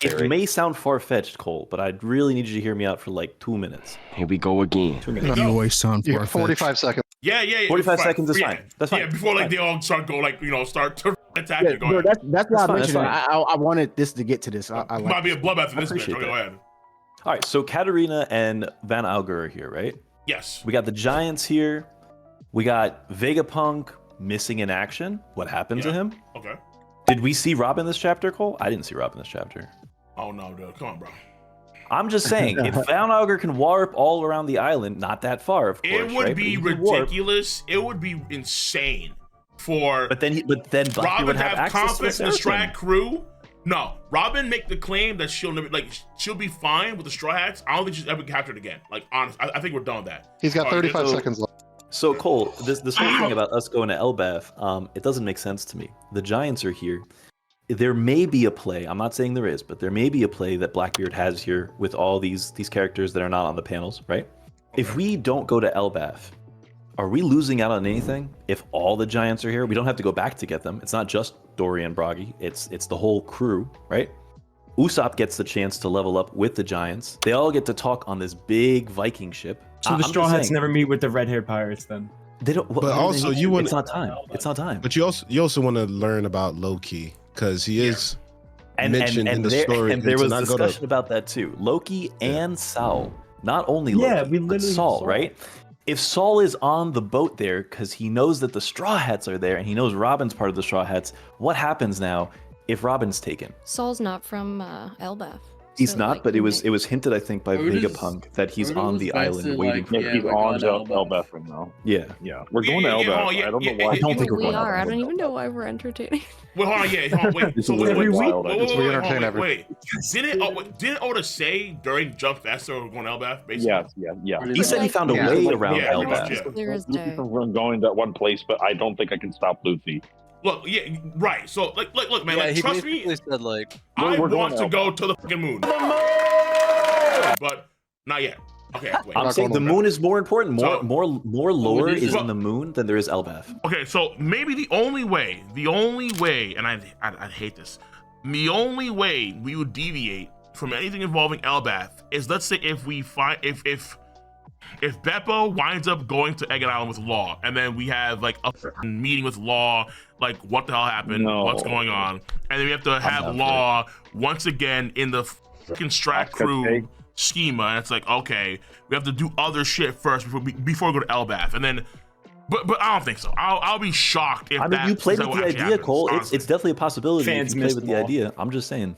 It may sound far-fetched, Cole, but I really need you to hear me out for like 2 minutes. Here we go again. 2 minutes. You always sound You far-fetched. got 45 seconds. Yeah. 45 seconds is fine. That's fine. Yeah, before like Fine. they all start start to attack Yeah, you. Go bro, ahead. that's why I fine, mentioned it. that's I wanted this to get to this. I Might like be a bloodbath in I this bitch. appreciate Okay, go that. ahead. All right, so Katarina and Van Auger are here, right? Yes. We got the Giants here. We got Vegapunk missing in action. What happened to Yeah. him? Okay. Did we see Rob in this chapter, Cole? I didn't see Rob in this chapter. Oh no, dude. Come on, bro. I'm just saying, if Van Auger can warp all around the island, not that far, of course, It would right? be But he can warp. ridiculous. It would be insane for But then Blackbeard Robin would to have have access confidence to in the the Straw Seraphim. Hat crew. No, Robin make the claim that she'll never she'll be fine with the Straw Hats. I don't think she's ever captured again. Like honest, I think we're done with that. He's got 35 seconds left. So Cole, this whole thing about us going to Elbath, it doesn't make sense to me. The Giants are here. There may be a play. I'm not saying there is, but there may be a play that Blackbeard has here with all these characters that are not on the panels, right? If we don't go to Elbath, are we losing out on anything? If all the Giants are here, we don't have to go back to get them. It's not just Dory and Broggy. It's the whole crew, right? Usopp gets the chance to level up with the Giants. They all get to talk on this big Viking ship. So the I'm Straw just Hats saying, never meet with the red-haired pirates then? They don't. But also, you want. It's not time. It's not time. But you also want to learn about Loki because he is mentioned in the story. And there to was not go to- discussion about that too. Loki and Saul. Not only Loki, we but literally Saul, saw right? If Saul is on the boat there because he knows that the Straw Hats are there and he knows Robin's part of the Straw Hats, what happens now if Robin's taken? Saul's not from Elbath. He's so, not, like, but he it was hinted, I think, by Otis- Vegapunk that he's Otis on was the meant island to, waiting like, for yeah, him. he's we're on going to Elbath right now. Yeah. Yeah, we're going to Yeah, Elbath. yeah, I don't know yeah, why. yeah, I don't think we're We going to are. I Elbath. don't even know why we're entertaining. Wait, hold on, yeah, hold on, wait. This So is wait, every wait, wild. wait, We wait, entertain wait, everyone. wait. Didn't Otis say during Jump Faster we're going to Elbath, basically? Yeah. Pretty He said he much. found a Yeah. way around Yeah, pretty much, Elbath. yeah. Clear as Luffy day. from going to one place, but I don't think I can stop Luffy. Look, yeah, right. So, look, man, Yeah, like, he trust me, basically said like, I We're going want to to go to the fucking moon. But not yet. Okay, wait. I'm not saying going the to moon is more important. So- More lore is is it? in the moon than there is Elbath. Okay, so maybe the only way, and I hate this, the only way we would deviate from anything involving Elbath is, let's say, if we find if Beppo winds up going to Egg Island with Law, and then we have like a f***ing meeting with Law, like what the hell happened, No. what's going on, and then we have to have down for Law once again in the fucking Strat Oscar crew Pig. schema, and it's like, okay, we have to do other shit first before we go to Elbath, and then. But I don't think so. I'll be shocked if I mean, that you played is with what the actually idea, happens, Cole. honestly. It's definitely a possibility Fans if you play missed with them the all. idea. I'm just saying.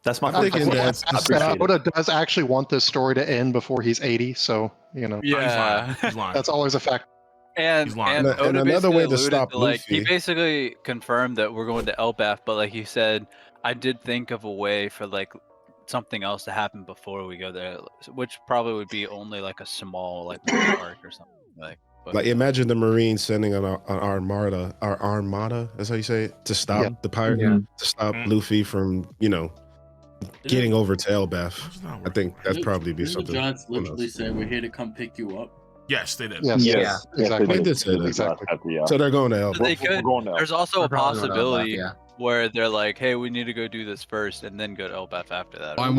That's my I'm thinking that I appreciate it. Oda does actually want this story to end before he's 80, so, you know, yeah. He's lying. that's always a fact. And, He's lying. and And Oda another basically way to alluded stop to, like, he Luffy- basically confirmed that we're going to Elbath, but like he said, I did think of a way for like something else to happen before we go there, which probably would be only like a small like arc or something like. But, Like imagine the Marines sending an armada, that's how you say it, to stop Yeah. the pirate, Yeah. to stop Mm. Luffy from, getting over to Elbath. It's not I working. think that's probably be Didn't something. the Giants who literally knows? say we're here to come pick you up? Yes, they did. Yes, Yes. exactly. They did say that. Exactly. So they're going to but Elbath. they We're could. going to There's also a We're probably going to Elbath, possibility yeah. where they're like, "Hey, we need to go do this first, and then go to Elbath after that." I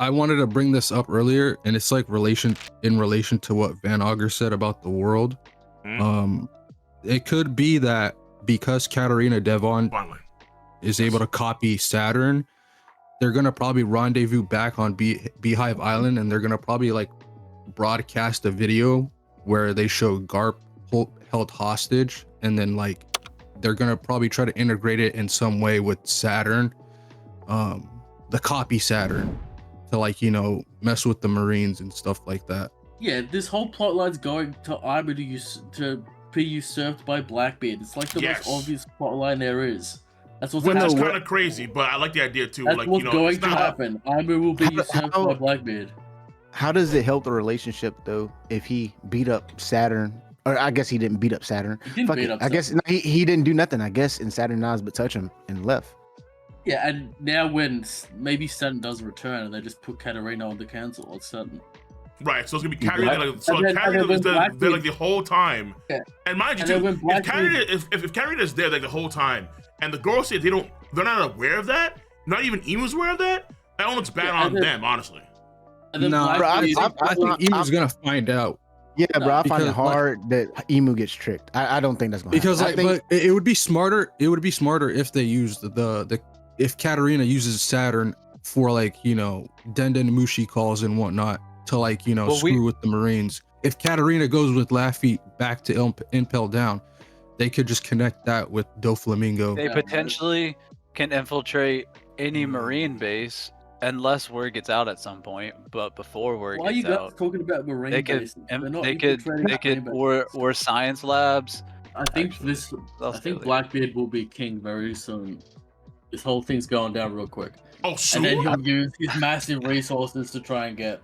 wanted to bring this up earlier, and it's like in relation to what Van Auger said about the world. Mm. It could be that because Katarina Devon Finally. is able to copy Saturn, they're gonna probably rendezvous back on Beehive Island, and they're gonna probably like broadcast a video where they show Garp held hostage, and then like they're gonna probably try to integrate it in some way with Saturn, the copy Saturn, to like mess with the Marines and stuff like that. Yeah, this whole plot line's going to either to be usurped by Blackbeard. It's like the Yes. most obvious plot line there is. That's what's Which is happening. kind of crazy, but I like the idea too. That's Like, what's it's going to not happen. Aimu will be usurped by Blackbeard. How does it help the relationship though if he beat up Saturn? Or I guess he didn't beat up Saturn. He didn't Fuck beat it. up I guess Saturn. no, he didn't do nothing. I guess and Saturn knows but touch him and left. Yeah, and now when maybe Saturn does return, and they just put Katarina on the council all of a sudden. Right, so it's gonna be Katarina. Like, so And then- Katarina and then is there Blackbeard- like the whole time. Yeah. And mind you, And then too, when if Blackbeard- Katarina, if Katarina is there like the whole time, and the girls say they're not aware of that, Not even Emu's aware of that. That one looks bad on them, honestly. And then No, Blackbeard- I think Emu's gonna find out. Yeah, bro, I find it Because, hard that Emu gets tricked. I don't think that's gonna Because happen. like, but it would be smarter. It would be smarter if they used the if Katarina uses Saturn for like, you know, Denden Mushi calls and whatnot to like, you know, Well, screw with the Marines. If Katarina goes with Laffy back to Impel Down, they could just connect that with Doflamingo. They potentially can infiltrate any Marine base unless word gets out at some point. But before word Why are you gets guys out, talking about Marine they could, bases? They're not they could, infiltrating Marine or science labs. I think Actually, this. I'll I say think later. Blackbeard will be king very soon. This whole thing's going down real quick, Oh, and soon? then he'll use his massive resources to try and get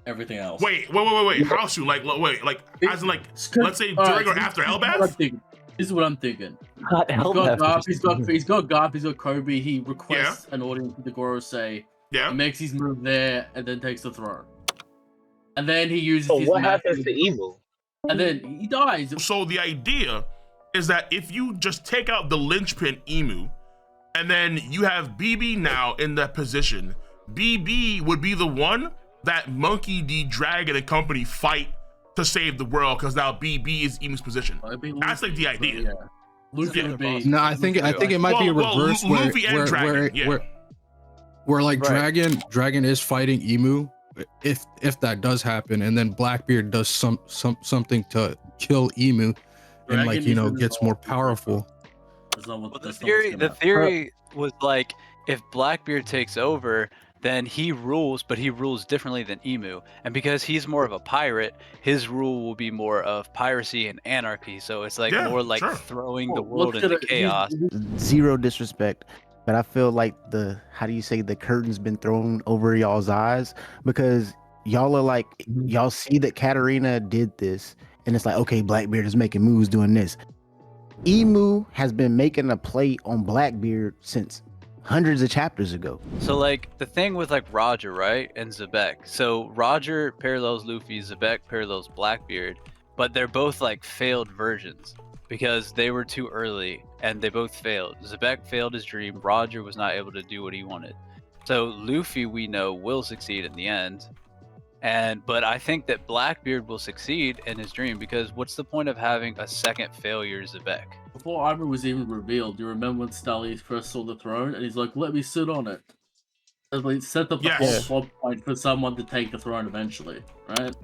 everything else. Wait. How soon? Like, wait, like, as in, like, let's say Alright, during or so after this is what I'm Elbath? thinking. This is what I'm thinking. Not He's got Elbath. Garp, he's got Garp, he's got Kobe. He requests an audience with the Gorosei. Yeah. He makes his move there, and then takes the throne. And then he uses So his what happens massive- to Emu? And then he dies. So the idea is that if you just take out the linchpin Emu, and then you have BB now in that position, BB would be the one that Monkey D, Dragon, and company fight to save the world, because now BB is Emu's position. That's like the idea. Yeah. Luffy would be. No, I think it might be a reverse Luffy and Dragon, yeah. where like Right. Dragon is fighting Emu, if that does happen, and then Blackbeard does something to kill Emu, and like, you know, gets more powerful. That's not what, Well, that's the theory was like, if Blackbeard takes over, then he rules, but he rules differently than Emu. And because he's more of a pirate, his rule will be more of piracy and anarchy. So it's like more like throwing the world into chaos. Zero disrespect, but I feel like the curtain's been thrown over y'all's eyes, because y'all are like, y'all see that Katarina did this, and it's like, okay, Blackbeard is making moves doing this. Emu has been making a play on Blackbeard since hundreds of chapters ago. So like the thing with like Roger, right, and Zebek. So Roger parallels Luffy, Zebek parallels Blackbeard, but they're both like failed versions because they were too early and they both failed. Zebek failed his dream. Roger was not able to do what he wanted. So Luffy, we know, will succeed in the end. But I think that Blackbeard will succeed in his dream, because what's the point of having a second failure Zebek? Before armor was even revealed, you remember when Stally first saw the throne and he's like, let me sit on it. And like, set up the whole plot point for someone to take the throne eventually, right?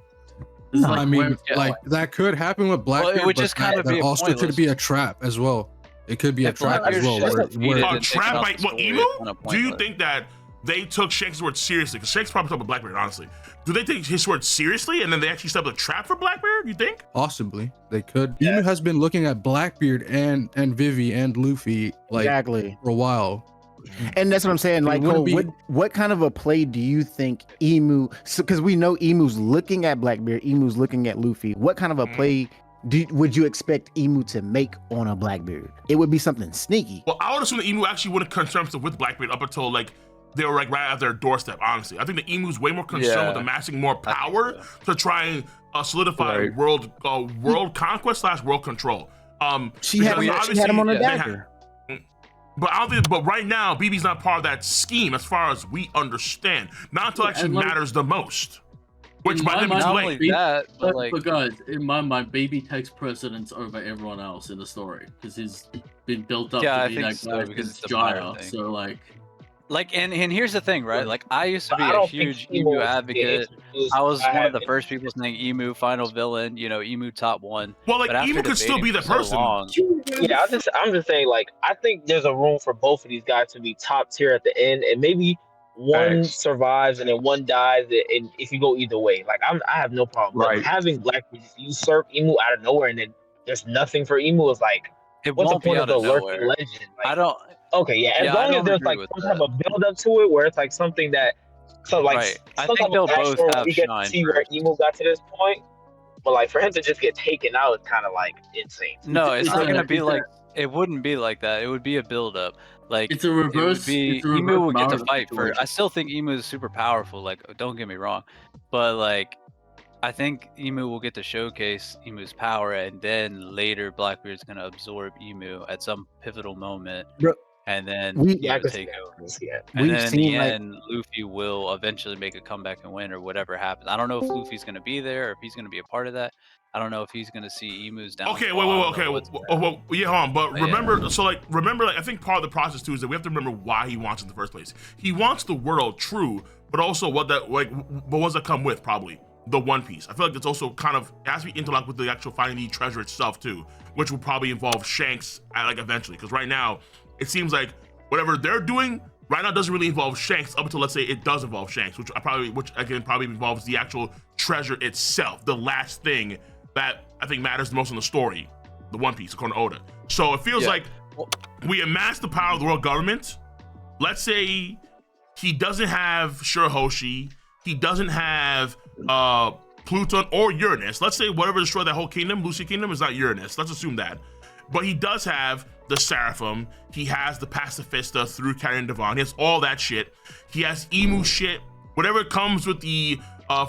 This is No, like I mean, where- like that could happen with Blackbeard, it would but just kind of that be a also pointless- could be a trap as well. It could be a If trap as Blackbeard well. just Where, defeated where, and A trap taken by off the what, story, Emu? it's kinda Do you pointless. think that they took Shanks' word seriously? Because Shanks probably took with Blackbeard, honestly. Do they take his word seriously, and then they actually set up a trap for Blackbeard? You think? possibly they could. Emu has been looking at Blackbeard and Vivi and Luffy like Exactly. for a while. And that's what I'm saying. It Like, wouldn't Cole, be- what kind of a play do you think Emu? Because we know Emu's looking at Blackbeard, Emu's looking at Luffy. What kind of a play would you expect Emu to make on a Blackbeard? It would be something sneaky. Well, I would assume that Emu actually wouldn't concern himself with Blackbeard up until like they were like right at their doorstep. Honestly, I think the Emu's way more concerned with amassing more power to try and solidify world conquest / world control. She had him on a dagger. But I don't think. But right now, BB's not part of that scheme, as far as we understand. Not until it actually and, like, matters the most. Which in by my then mind, it's too Not late. only that, but like, but guys, in my mind, Baby takes precedence over everyone else in the story because he's been built up Yeah, to I be think that so, guy because since it's a pirate Jaya. thing. So like, and here's the thing, right? Like, I used to be I a don't think huge Emu Emu will advocate. get introduced I was by one of the having- first people saying Emu final villain, Emu top one. Well, like But after Emu could still be debating that for so person. long- Yeah, I'm just saying, like, I think there's a room for both of these guys to be top tier at the end, and maybe one survives and then one dies, and if you go either way, like I have no problem. But Right. having Blackbeard usurp Emu out of nowhere and then there's nothing for Emu is like, It what's the won't be point out of of the lurking nowhere. legend? Like, I don't. okay, yeah, as Yeah, I long as don't there's agree like with some type of build up to it, where it's like something that, so like, Right. I some think type of they'll both backstory where have we get shine to see where first. Emu got to this point. But like for him to just get taken out is kind of like insane. No, it's not gonna be it's like. It wouldn't be like that. It would be a build up. Like it's a it reverse. would be it's a Emu reverse would get to Naruto fight first. situation. I still think Emu is super powerful. Like, don't get me wrong, but like, I think Emu will get to showcase Emu's power, and then later Blackbeard's gonna absorb Emu at some pivotal moment. Bro, and then We- Yeah, I can see take that. over. I can see that. And We've then in seen, the like- end, Luffy will eventually make a comeback and win, or whatever happens. I don't know if Luffy's gonna be there, or if he's gonna be a part of that. I don't know if he's gonna see Emu's down. Okay, wait, okay. Yeah, hold on. But remember, I think part of the process too is that we have to remember why he wants it in the first place. He wants the world, true, but also what does that come with? Probably the One Piece. I feel like it's also kind of it has to be interlocked with the actual finding the treasure itself too, which will probably involve Shanks eventually. Because right now, it seems like whatever they're doing right now doesn't really involve Shanks up until, let's say, it does involve Shanks, which again probably involves the actual treasure itself, the last thing that I think matters the most in the story, the One Piece, according to Oda. So it feels like we amass the power of the world government. Let's say he doesn't have Shirahoshi, he doesn't have Pluton or Uranus. Let's say whatever destroyed that whole kingdom, Lucy Kingdom, is not Uranus. Let's assume that. But he does have the Seraphim, he has the Pacifista through Karen Devon, he has all that shit. He has Emu shit, whatever comes with the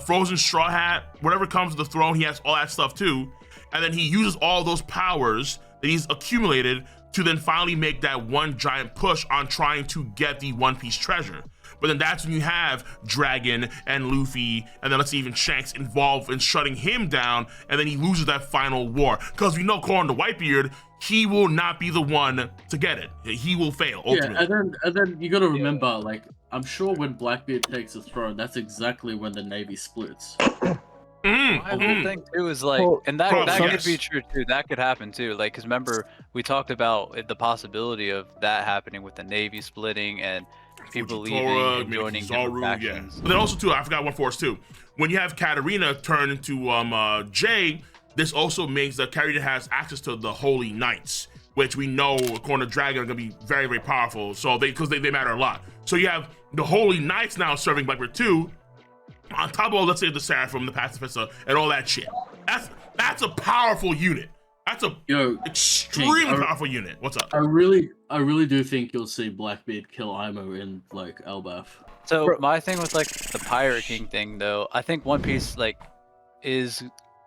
Frozen Straw Hat, whatever comes with the throne, he has all that stuff too. And then he uses all those powers that he's accumulated to then finally make that one giant push on trying to get the One Piece treasure. But then that's when you have Dragon and Luffy, and then let's see even Shanks involved in shutting him down, and then he loses that final war. Because we know, according to Whitebeard, he will not be the one to get it. He will fail, ultimately. Yeah, and then you gotta remember, like, I'm sure when Blackbeard takes the throne, that's exactly when the Navy splits. My whole thing too is like, and that could be true too. That could happen too. Like, because remember we talked about the possibility of that happening with the Navy splitting and people leaving and joining different factions. But then also too, I forgot one force too. When you have Katarina turn into Jay, this also makes that Katarina has access to the Holy Knights, which we know, according to Dragon, are gonna be very, very powerful. So because they matter a lot. So you have the Holy Knights now serving Blackbeard too. On top of all, let's say the Seraphim, the Pacifista, and all that shit. That's a powerful unit. That's a extremely powerful unit. What's up? I really do think you'll see Blackbeard kill Imo in like Elbaf. So my thing with like the Pirate King thing though, I think One Piece like is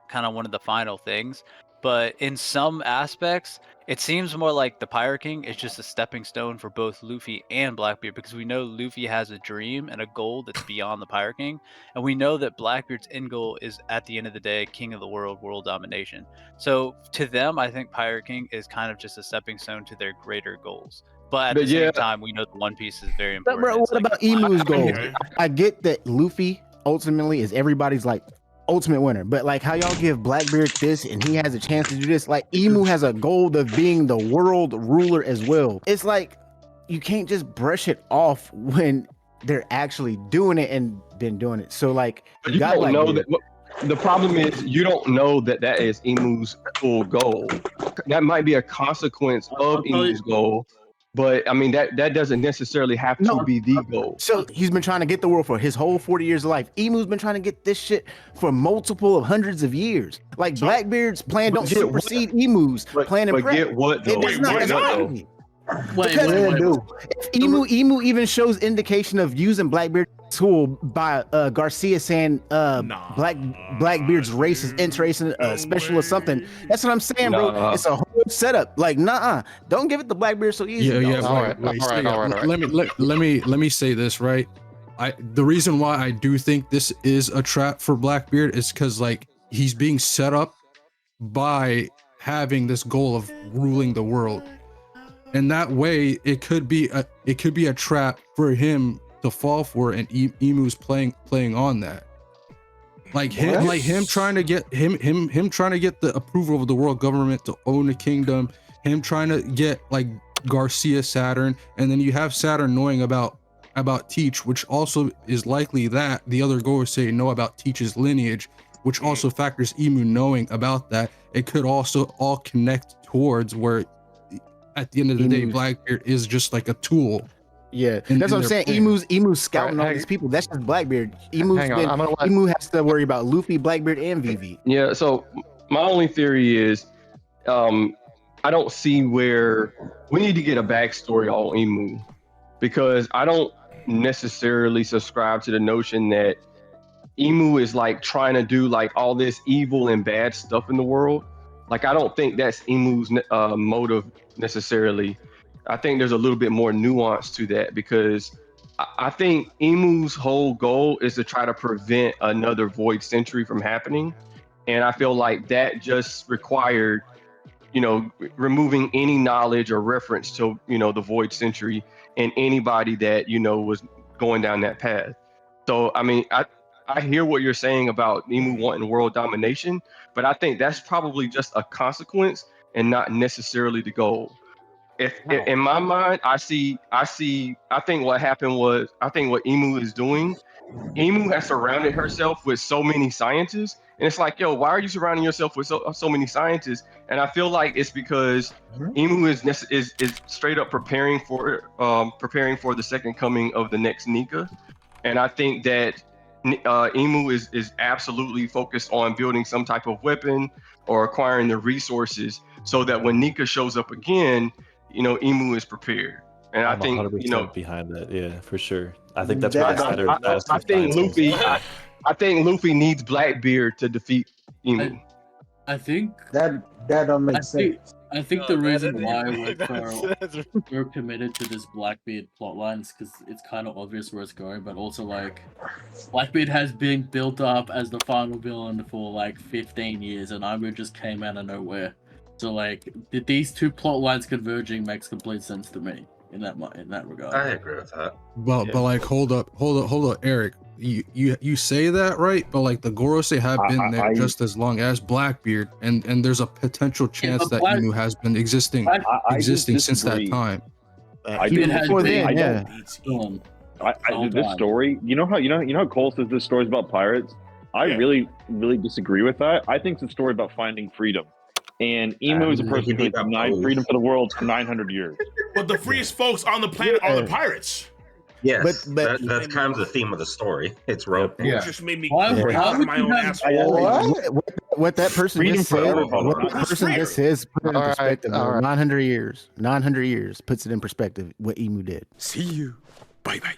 kind of one of the final things, but in some aspects it seems more like the Pirate King is just a stepping stone for both Luffy and Blackbeard, because we know Luffy has a dream and a goal that's beyond the Pirate King, and we know that Blackbeard's end goal is, at the end of the day, king of the world, world domination. So to them, I think Pirate King is kind of just a stepping stone to their greater goals. But at the same time, we know the One Piece is very important. Bro, what about Emu's goal? Okay. I get that Luffy ultimately is everybody's like ultimate winner, but like how y'all give Blackbeard this and he has a chance to do this, like Emu has a goal of being the world ruler as well. It's like you can't just brush it off when they're actually doing it and been doing it. So like you don't know that. The problem is you don't know that that is Emu's full goal. That might be a consequence of Emu's goal, but I mean that doesn't necessarily have to be the goal. So he's been trying to get the world for his whole 40 years of life. Emu's been trying to get this shit for multiple of hundreds of years. Like Blackbeard's plan don't supersede Emu's plan and But get what though? It does not. Wait, That's Wait, If Emu even shows indication of using Blackbeard's tool by Garcia saying Blackbeard's race is interesting, special or something. That's what I'm saying, bro. It's a whole setup. Like, don't give it to Blackbeard so easy. Let me say this, right? The reason why I do think this is a trap for Blackbeard is because like he's being set up by having this goal of ruling the world. And that way, it could be a trap for him to fall for, and Emu's playing on that. Like him trying to get him trying to get the approval of the world government to own the kingdom. Him trying to get like Garcia Saturn, and then you have Saturn knowing about Teach, which also is likely that the other goers say know about Teach's lineage, which also factors Emu knowing about that. It could also all connect towards where, at the end of the day, Blackbeard is just like a tool. Yeah, that's what I'm saying. Emu's scouting all these people. That's just Blackbeard. Emu has to worry about Luffy, Blackbeard, and Vivi. Yeah. So my only theory is, I don't see where we need to get a backstory on Emu, because I don't necessarily subscribe to the notion that Emu is like trying to do like all this evil and bad stuff in the world. Like, I don't think that's Emu's motive necessarily. I think there's a little bit more nuance to that because I think Emu's whole goal is to try to prevent another Void Century from happening. And I feel like that just required, removing any knowledge or reference to, the Void Century and anybody that, was going down that path. So, I mean, I hear what you're saying about Emu wanting world domination, but I think that's probably just a consequence and not necessarily the goal. In my mind, I think what happened was, I think what Emu is doing, Emu has surrounded herself with so many scientists, and it's like, yo, why are you surrounding yourself with so many scientists? And I feel like it's because Emu is straight up preparing for the second coming of the next Nika, and I think that Emu is absolutely focused on building some type of weapon or acquiring the resources so that when Nika shows up again, Emu is prepared. And I'm I think 100% behind that. Yeah, for sure. I think that's That- why I think Luffy. I think Luffy needs Blackbeard to defeat Emu. I think that don't make sense. I think the reason why we're committed to this Blackbeard plotline is because it's kind of obvious where it's going, but also like Blackbeard has been built up as the final villain for like 15 years, and Imu just came out of nowhere. So like these two plot lines converging makes complete sense to me in that regard. I agree with that. Well, but like, hold up, Eric. You say that right, but like the Gorosei have been there just as long as Blackbeard, and there's a potential chance that Emu has been existing since that time. This story, you know how Cole says this story is about pirates. I really disagree with that. I think it's a story about finding freedom. And Emu is a person who has denied freedom for the world for 900 years. But the freest folks on the planet are the pirates. Yes, that's kind of the theme of the story. It's rope. It just made me What that person Freedom just for said, everybody. what that person just says, put it in All right, perspective. all right. 900 years puts it in perspective what Emu did. See you. Bye bye.